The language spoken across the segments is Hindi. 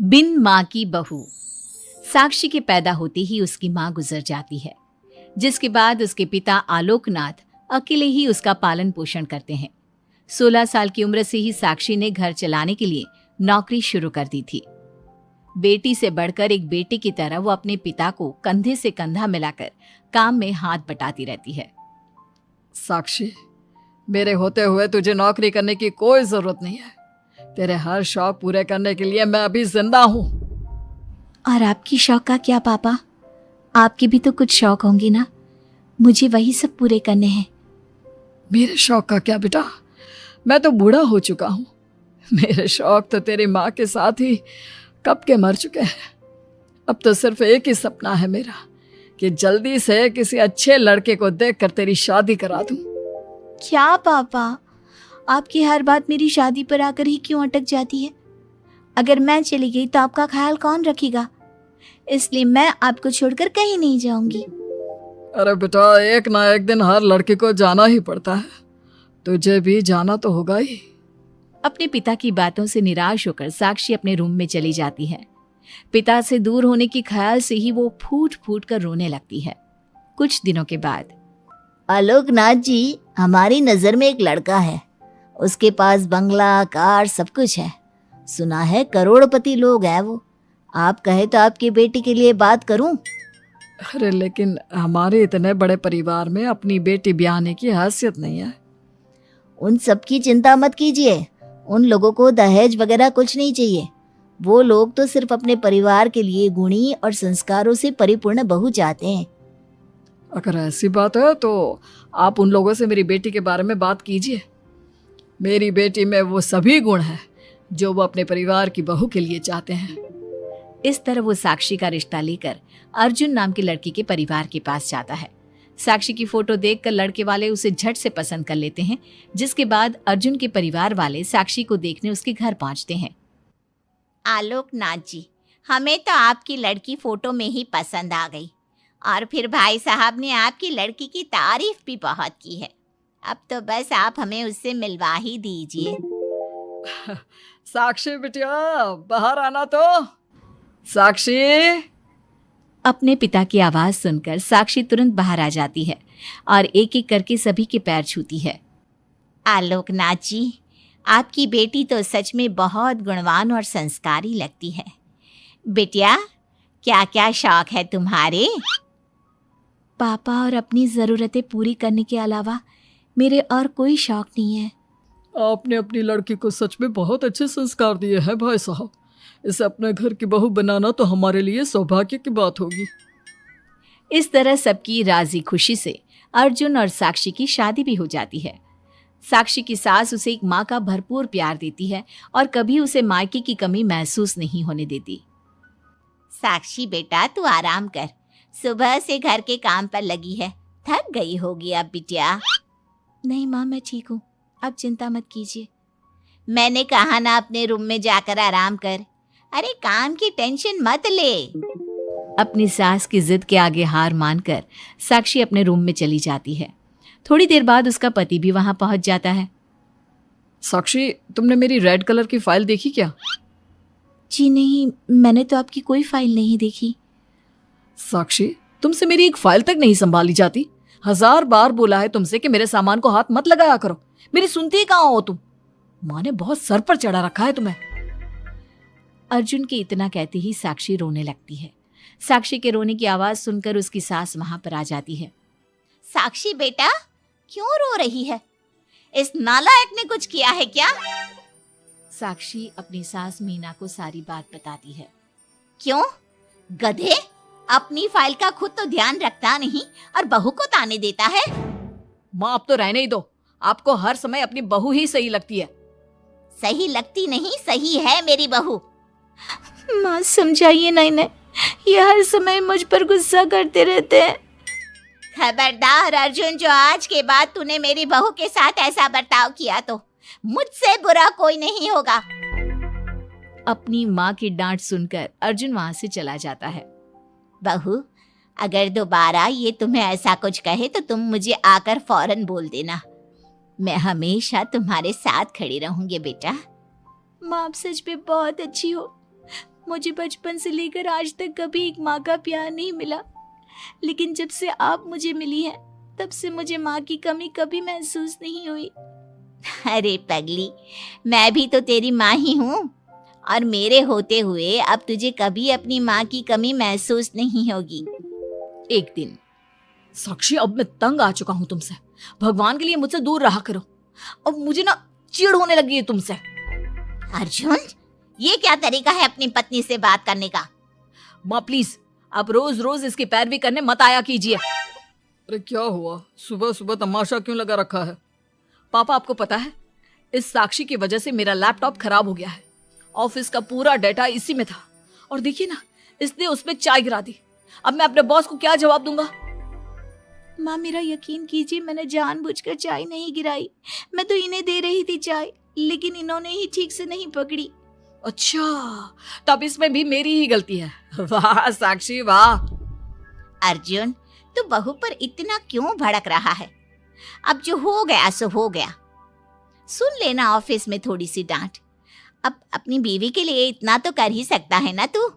बिन माँ की बहू। साक्षी के पैदा होते ही उसकी माँ गुजर जाती है, जिसके बाद उसके पिता आलोकनाथ अकेले ही उसका पालन पोषण करते हैं। 16 साल की उम्र से ही साक्षी ने घर चलाने के लिए नौकरी शुरू कर दी थी। बेटी से बढ़कर एक बेटे की तरह वो अपने पिता को कंधे से कंधा मिलाकर काम में हाथ बटाती रहती है। साक्षी, मेरे होते हुए तुझे नौकरी करने की कोई जरूरत नहीं है। तेरे हर शौक पूरे करने के लिए मैं अभी जिंदा हूँ। और आपकी शौक का क्या पापा? आपके भी तो कुछ शौक होंगे ना, मुझे वही सब पूरे करने हैं। मेरे शौक का क्या बेटा, मैं तो बूढ़ा हो चुका हूँ। मेरे शौक तो तेरी माँ के साथ ही कब के मर चुके हैं। अब तो सिर्फ एक ही सपना है मेरा कि जल्दी से किसी अच्छे लड़के को देखकर तेरी शादी करा दूं। क्या पापा, आपकी हर बात मेरी शादी पर आकर ही क्यों अटक जाती है? अगर मैं चली गई तो आपका ख्याल कौन रखेगा? इसलिए मैं आपको छोड़कर कहीं नहीं जाऊंगी। अरे बेटा, एक ना एक दिन हर लड़के को जाना ही पड़ता है। तुझे भी जाना तो होगा ही। अपने पिता की बातों से निराश होकर साक्षी अपने रूम में चली जाती है। पिता से दूर होने के ख्याल से ही वो फूट फूट कर रोने लगती है। कुछ दिनों के बाद, आलोकनाथ जी, हमारी नजर में एक लड़का है। उसके पास बंगला, कार, सब कुछ है। सुना है करोड़पति लोग हैं वो। आप कहे तो आपकी बेटी के लिए बात करूं? अरे लेकिन हमारे इतने बड़े परिवार में अपनी बेटी ब्याहने की हैसियत नहीं है। उन सब की चिंता मत कीजिए। उन लोगों को दहेज वगैरह कुछ नहीं चाहिए। वो लोग तो सिर्फ अपने परिवार के लिए गुणी और संस्कारों से परिपूर्ण बहू चाहते हैं। अगर ऐसी बात है तो आप उन लोगों से मेरी बेटी के बारे में बात कीजिए। मेरी बेटी में वो सभी गुण हैं जो वो अपने परिवार की बहू के लिए चाहते हैं। इस तरह वो साक्षी का रिश्ता लेकर अर्जुन नाम की लड़की के परिवार के पास जाता है। साक्षी की फोटो देखकर लड़के वाले उसे झट से पसंद कर लेते हैं, जिसके बाद अर्जुन के परिवार वाले साक्षी को देखने उसके घर पहुंचते हैं। आलोकनाथ जी, हमें तो आपकी लड़की फोटो में ही पसंद आ गई, और फिर भाई साहब ने आपकी लड़की की तारीफ भी बहुत की है। अब तो बस आप हमें उससे मिलवा ही दीजिए। साक्षी बिटिया, बाहर आना तो। साक्षी। अपने पिता की आवाज सुनकर साक्षी तुरंत बाहर आ जाती है और एक एक करके सभी के पैर छूती है। आलोकनाथ जी, आपकी बेटी तो सच में बहुत गुणवान और संस्कारी लगती है। बिटिया, क्या क्या शौक है तुम्हारे? पापा, और अपनी ज़रूरतें पूरी करने के अलावा मेरे और कोई शौक नहीं है। आपने अपनी लड़की को सच में बहुत अच्छे संस्कार दिए हैं भाई साहब। इसे अपने घर की बहू बनाना तो हमारे लिए सौभाग्य की बात होगी। इस तरह सबकी राजी खुशी से अर्जुन और साक्षी की शादी भी हो जाती है। साक्षी की सास उसे एक माँ का भरपूर प्यार देती है और कभी उसे मायके की कमी महसूस नहीं होने देती। साक्षी बेटा, तू आराम कर। सुबह से घर के काम पर लगी है, थक गई होगी अब बिटिया। नहीं माँ, मैं ठीक हूँ, आप चिंता मत कीजिए। मैंने कहा ना, अपने रूम में जाकर आराम कर। अरे काम की टेंशन मत ले। अपनी सास की जिद के आगे हार मानकर साक्षी अपने रूम में चली जाती है। थोड़ी देर बाद उसका पति भी वहां पहुंच जाता है। साक्षी, तुमने मेरी रेड कलर की फाइल देखी क्या? जी नहीं, मैंने तो आपकी कोई फाइल नहीं देखी। साक्षी, तुमसे मेरी एक फाइल तक नहीं संभाली जाती। 1000 बार बोला है तुमसे कि मेरे सामान को हाथ मत लगाया करो। मेरी सुनती ही कहाँ हो तुम? माँ ने बहुत सर पर चढ़ा रखा है तुम्हें। अर्जुन के इतना कहते ही साक्षी रोने लगती है। साक्षी के रोने की आवाज सुनकर उसकी सास वहां पर आ जाती है। साक्षी बेटा, क्यों रो रही है? इस नालायक ने कुछ किया है क्या? साक्षी अपनी सास मीना को सारी बात बताती है। क्यों? गधे, अपनी फाइल का खुद तो ध्यान रखता नहीं और बहू को ताने देता है। माँ, अब तो रहने ही दो। आपको हर समय अपनी बहू ही सही लगती है। सही लगती नहीं, सही है मेरी बहू। माँ समझाइए ना इन्हें, ये हर समय मुझ पर गुस्सा करते रहते हैं। खबरदार अर्जुन, जो आज के बाद तूने मेरी बहू के साथ ऐसा बर्ताव किया तो मुझसे बुरा कोई नहीं होगा। अपनी माँ की डांट सुनकर अर्जुन वहां से चला जाता है। बहू, अगर दोबारा ये तुम्हें ऐसा कुछ कहे तो तुम मुझे आकर फौरन बोल देना। मैं हमेशा तुम्हारे साथ खड़ी रहूंगी बेटा। माँ, आप सच में बहुत अच्छी हो। मुझे बचपन से लेकर आज तक कभी एक माँ का प्यार नहीं मिला, लेकिन जब से आप मुझे मिली हैं तब से मुझे माँ की कमी कभी महसूस नहीं हुई। अरे पगली, मैं भी तो तेरी माँ ही हूँ, और मेरे होते हुए अब तुझे कभी अपनी माँ की कमी महसूस नहीं होगी। एक दिन, साक्षी, अब मैं तंग आ चुका हूँ तुमसे। भगवान के लिए मुझसे दूर रहा करो। अब मुझे ना चिढ़ होने लगी है तुमसे। अर्जुन, ये क्या तरीका है अपनी पत्नी से बात करने का? माँ प्लीज, आप रोज रोज इसकी पैरवी करने मत आया कीजिए। अरे क्या हुआ? सुबह सुबह तमाशा क्यों लगा रखा है? पापा, आपको पता है, इस साक्षी की वजह से मेरा लैपटॉप खराब हो गया है। ऑफिस का पूरा डाटा इसी में था, और देखिए ना, इसने उसमें चाय गिरा दी। अब मैं अपने बॉस को क्या जवाब दूंगा? माँ, मेरा यकीन कीजिए, मैंने जानबूझकर चाय नहीं गिराई। मैं तो इन्हें दे रही थी चाय, लेकिन इन्होंने ही ठीक से नहीं पकड़ी। अच्छा, तब इसमें भी मेरी ही गलती है। वाह साक्षी, वाह। अर्जुन, तू बहू पर इतना क्यों भड़क रहा है? अब जो हो गया सो हो गया। सुन लेना ऑफिस में थोड़ी सी डांट। अब अपनी बीवी के लिए इतना तो कर ही सकता है ना तू।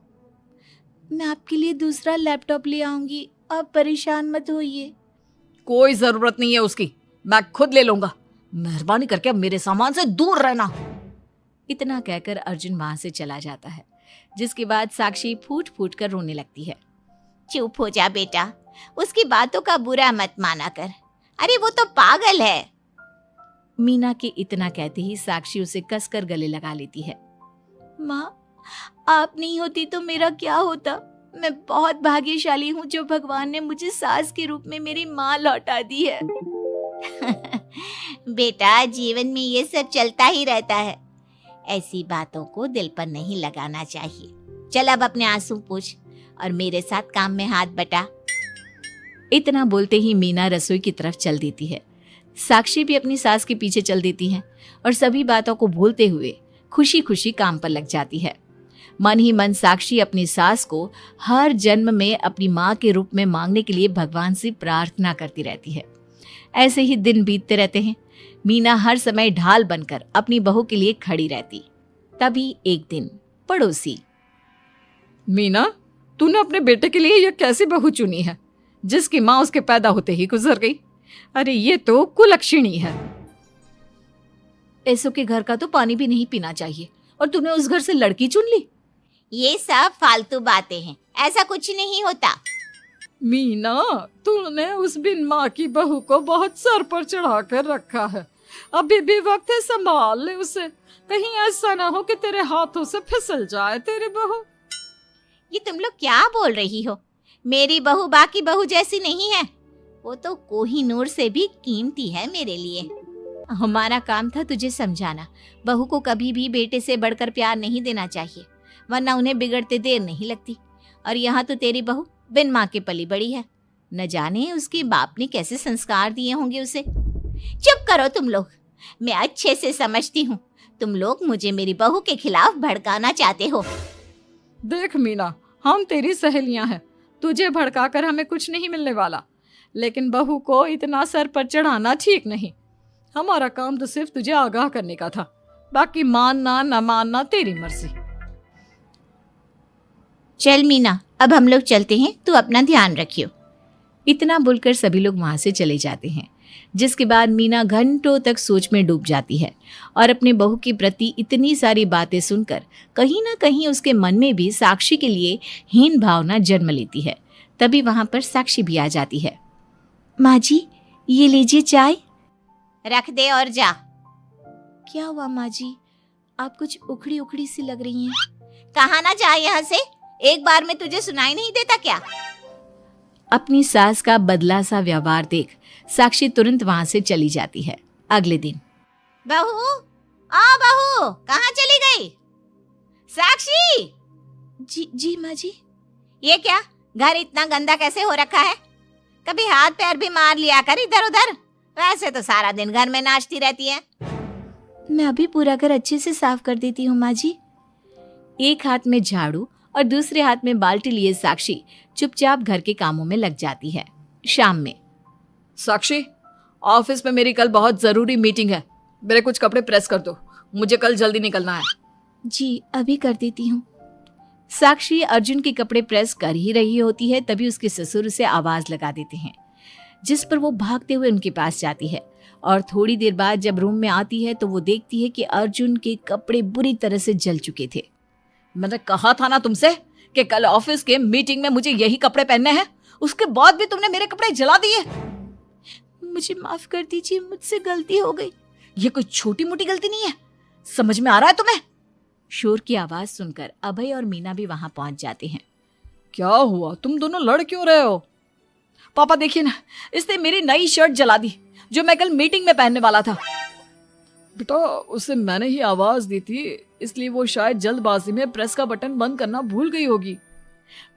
मैं आपके लिए दूसरा लैपटॉप ले आऊंगी, आप परेशान मत होइए। कोई जरूरत नहीं है उसकी, मैं खुद ले लूंगा। मेहरबानी करके अब मेरे सामान से दूर रहना। इतना कहकर अर्जुन वहां से चला जाता है, जिसके बाद साक्षी फूट फूट कर रोने लगती है। चुप हो जा बेटा, उसकी बातों का बुरा मत माना कर। अरे वो तो पागल है। मीना के इतना कहते ही साक्षी उसे कसकर गले लगा लेती है। माँ, आप नहीं होती तो मेरा क्या होता? मैं बहुत भाग्यशाली हूँ जो भगवान ने मुझे सास के रूप में मेरी माँ लौटा दी है। बेटा, जीवन में ये सब चलता ही रहता है, ऐसी बातों को दिल पर नहीं लगाना चाहिए। चल अब अपने आंसू पूछ और मेरे साथ काम में हाथ बटा। इतना बोलते ही मीना रसोई की तरफ चल देती है। साक्षी भी अपनी सास के पीछे चल देती है और सभी बातों को भूलते हुए खुशी खुशी काम पर लग जाती है। मन ही मन साक्षी अपनी सास को हर जन्म में अपनी माँ के रूप में मांगने के लिए भगवान से प्रार्थना करती रहती है। ऐसे ही दिन बीतते रहते हैं। मीना हर समय ढाल बनकर अपनी बहू के लिए खड़ी रहती। तभी एक दिन पड़ोसी, मीना, तूने अपने बेटे के लिए यह कैसी बहू चुनी है जिसकी माँ उसके पैदा होते ही गुजर गई? अरे ये तो कुलक्षणी है। ऐसो के घर का तो पानी भी नहीं पीना चाहिए, और तूने उस घर से लड़की चुन ली। ये सब फालतू बातें हैं, ऐसा कुछ नहीं होता। मीना, तूने उस बिन माँ की बहू को बहुत सर पर चढ़ा कर रखा है। अभी भी वक्त है, संभाल ले उसे। कहीं ऐसा ना हो कि तेरे हाथों से फिसल जाए तेरी बहू। ये तुम लोग क्या बोल रही हो? मेरी बहू बाकी बहू जैसी नहीं है, वो तो कोहिनूर से भी कीमती है मेरे लिए। हमारा काम था तुझे समझाना। बहू को कभी भी बेटे से बढ़कर प्यार नहीं देना चाहिए, वरना उन्हें बिगड़ते देर नहीं लगती। और यहाँ तो तेरी बहू बिन माँ के पली बड़ी है। न जाने उसके बाप ने कैसे संस्कार दिए होंगे उसे। चुप करो तुम लोग, मैं अच्छे से समझती हूँ तुम लोग मुझे मेरी बहू के खिलाफ भड़काना चाहते हो। देख मीना, हम तेरी सहेलियां हैं, तुझे भड़काकर हमें कुछ नहीं मिलने वाला, लेकिन बहू को इतना सर पर चढ़ाना ठीक नहीं। हमारा काम तो सिर्फ तुझे आगाह करने का था, बाकी मानना न मानना तेरी मर्जी। चल मीना, अब हम लोग चलते हैं, तू अपना ध्यान रखियो। इतना बोलकर सभी लोग वहां से चले जाते हैं, जिसके बाद मीना घंटों तक सोच में डूब जाती है और अपने बहू के प्रति इतनी सारी बातें सुनकर कहीं ना कहीं उसके मन में भी साक्षी के लिए हीन भावना जन्म लेती है। तभी वहां पर साक्षी भी आ जाती है। माँ जी, ये लीजिए चाय। रख दे और जा। क्या हुआ माँ जी, आप कुछ उखड़ी उखड़ी सी लग रही हैं। कहाँ ना जा यहाँ से, एक बार में तुझे सुनाई नहीं देता क्या? अपनी सास का बदला सा व्यवहार देख साक्षी तुरंत वहां से चली जाती है। अगले दिन, बहू, बहू, कहाँ चली गई? साक्षी! जी जी माँ जी। ये क्या, घर इतना गंदा कैसे हो रखा है? कभी हाथ पैर भी मार लिया कर इधर उधर, वैसे तो सारा दिन घर में नाचती रहती है। मैं अभी पूरा घर अच्छे से साफ कर देती हूँ माँ जी। एक हाथ में झाड़ू और दूसरे हाथ में बाल्टी लिए साक्षी चुपचाप घर के कामों में लग जाती है। शाम में, साक्षी, ऑफिस में मेरी कल बहुत जरूरी मीटिंग है, मेरे कुछ कपड़े प्रेस कर दो, मुझे कल जल्दी निकलना है। जी अभी कर देती हूँ। साक्षी अर्जुन के कपड़े प्रेस कर ही रही होती है, तभी उसके ससुर उसे आवाज लगा देते हैं, जिस पर वो भागते हुए उनके पास जाती है। और थोड़ी देर बाद जब रूम में आती है तो वो देखती है कि अर्जुन के कपड़े बुरी तरह से जल चुके थे। मैंने कहा था ना तुमसे कि कल ऑफिस के मीटिंग में मुझे यही कपड़े पहनने हैं, उसके बाद भी तुमने मेरे कपड़े जला दिए। मुझे माफ कर दीजिए, मुझसे गलती हो गई। ये कोई छोटी मोटी गलती नहीं है, समझ में आ रहा है तुम्हें? शोर की आवाज सुनकर अभय और मीना भी वहां पहुंच जाते हैं। क्या हुआ, तुम दोनों लड़ क्यों रहे हो? पापा देखिए ना, इसने मेरी नई शर्ट जला दी जो मैं कल मीटिंग में पहनने वाला था। बेटा उसे मैंने ही आवाज दी थी, इसलिए वो शायद जल्दबाजी में प्रेस का बटन बंद करना भूल गई होगी।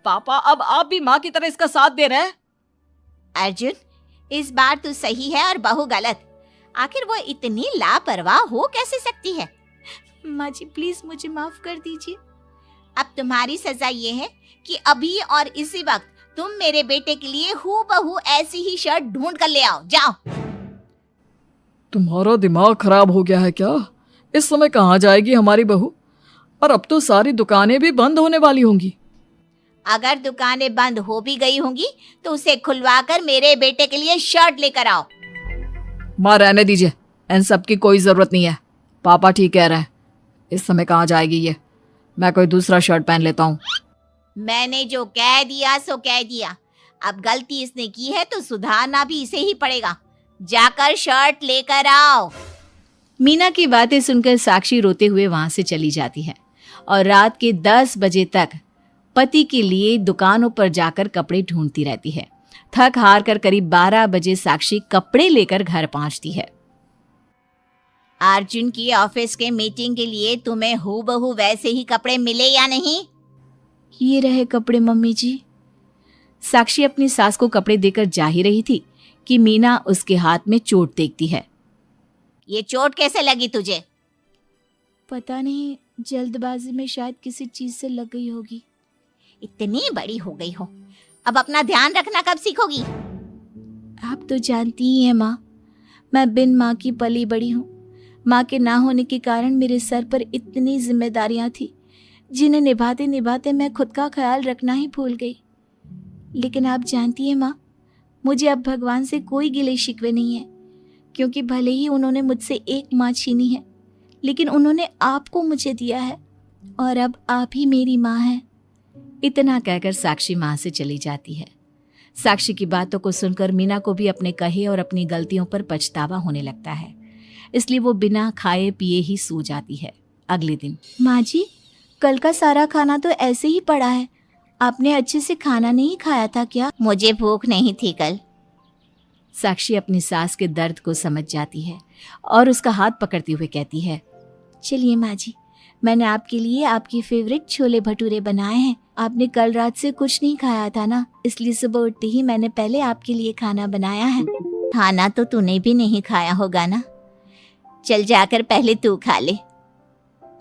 पापा अब आप भी माँ की तरह इसका साथ दे रहे हैं। अर्जुन, इस बार तू सही है और बहू गलत। आखिर वो इतनी लापरवाह हो कैसे सकती है? माँ जी प्लीज मुझे माफ कर दीजिए। अब तुम्हारी सजा ये है कि अभी और इसी वक्त तुम मेरे बेटे के लिए हूबहू ऐसी ही शर्ट ढूंढ कर ले आओ। जाओ। तुम्हारा दिमाग खराब हो गया है क्या? इस समय कहाँ जाएगी हमारी बहू? और अब तो सारी दुकानें भी बंद होने वाली होंगी। अगर दुकानें बंद हो भी गई होंगी तो उसे खुलवा कर मेरे बेटे के लिए शर्ट लेकर आओ। माँ रहने दीजिए, इन सब की कोई जरूरत नहीं है। पापा ठीक कह रहे हैं, इस समय कहाँ जाएगी ये? मैं कोई दूसरा शर्ट पहन लेता हूँ। मैंने जो कह दिया सो कह दिया। अब गलती इसने की है तो सुधारना भी इसे ही पड़ेगा। जाकर शर्ट लेकर आओ। मीना की बातें सुनकर साक्षी रोते हुए वहां से चली जाती है और रात के 10 बजे तक पति के लिए दुकानों पर जाकर कपड़े ढूंढती रहती है। थक हार कर करीब 12 बजे साक्षी कपड़े लेकर घर पहुंचती है। अर्जुन की ऑफिस के मीटिंग के लिए तुम्हें हूबहू वैसे ही कपड़े मिले या नहीं? ये रहे कपड़े मम्मी जी। साक्षी अपनी सास को कपड़े देकर जा ही रही थी कि मीना उसके हाथ में चोट देखती है। ये चोट कैसे लगी तुझे? पता नहीं, जल्दबाजी में शायद किसी चीज से लग गई होगी। इतनी बड़ी हो गई हो, अब अपना ध्यान रखना कब सीखोगी? आप तो जानती ही हैं माँ, मैं बिन माँ की पली बड़ी हूँ। माँ के ना होने के कारण मेरे सर पर इतनी जिम्मेदारियां थी जिन्हें निभाते निभाते मैं खुद का ख्याल रखना ही भूल गई। लेकिन आप जानती हैं माँ, मुझे अब भगवान से कोई गिले शिकवे नहीं है, क्योंकि भले ही उन्होंने मुझसे एक माँ छीनी है, लेकिन उन्होंने आपको मुझे दिया है और अब आप ही मेरी माँ हैं। इतना कहकर साक्षी माँ से चली जाती है। साक्षी की बातों को सुनकर मीना को भी अपने कहे और अपनी गलतियों पर पछतावा होने लगता है, इसलिए वो बिना खाए पिए ही सो जाती है। अगले दिन, माँ जी कल का सारा खाना तो ऐसे ही पड़ा है, आपने अच्छे से खाना नहीं खाया था क्या? मुझे भूख नहीं थी कल। साक्षी अपनी सास के दर्द को समझ जाती है और उसका हाथ पकड़ते हुए कहती है, चलिए माँ जी, मैंने आपके लिए आपकी फेवरेट छोले भटूरे बनाए हैं। आपने कल रात से कुछ नहीं खाया था ना, इसलिए सुबह उठते ही मैंने पहले आपके लिए खाना बनाया है। खाना तो तूने भी नहीं खाया होगा ना, चल जाकर पहले तू खा ले।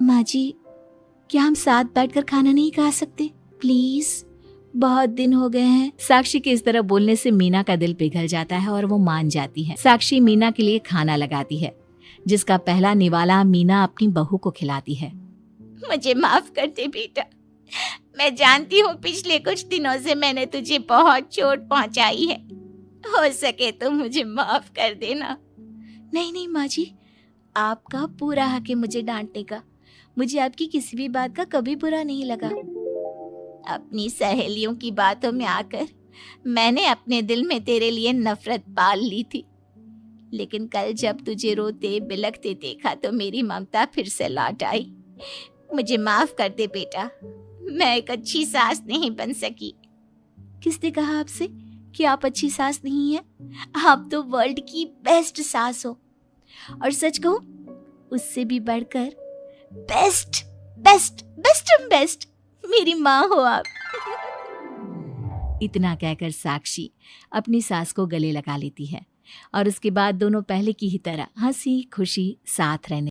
माँ जी क्या हम साथ बैठकर खाना नहीं खा सकते प्लीज? बहुत दिन हो गए हैं। साक्षी के इस तरह बोलने से मीना का दिल पिघल जाता है और वो मान जाती है। साक्षी मीना के लिए खाना लगाती है, जिसका पहला निवाला मीना अपनी बहू को खिलाती है। मुझे माफ कर दे बेटा, मैं जानती हूँ पिछले कुछ दिनों से मैंने तुझे बहुत चोट पहुँचाई है। हो सके तो मुझे माफ कर देना। नहीं नहीं माँ जी, आपका पूरा हक है मुझे डांटने का। मुझे आपकी किसी भी बात का कभी बुरा नहीं लगा। अपनी सहेलियों की बातों में आकर मैंने अपने दिल में तेरे लिए नफरत पाल ली थी, लेकिन कल जब तुझे रोते बिलखते देखा तो मेरी ममता फिर से लौट आई। मुझे माफ कर दे बेटा, मैं एक अच्छी सास नहीं बन सकी। किसने कहा आपसे कि आप अच्छी सास नहीं हैं? आप तो वर्ल्ड की बेस्ट सास हो, और सच कहूं उससे भी बढ़कर बेस्ट बेस्ट बेस्ट बेस्ट मेरी माँ हो आप। इतना कहकर साक्षी अपनी सास को गले लगा लेती है और उसके बाद दोनों पहले की ही तरह हंसी खुशी साथ रहने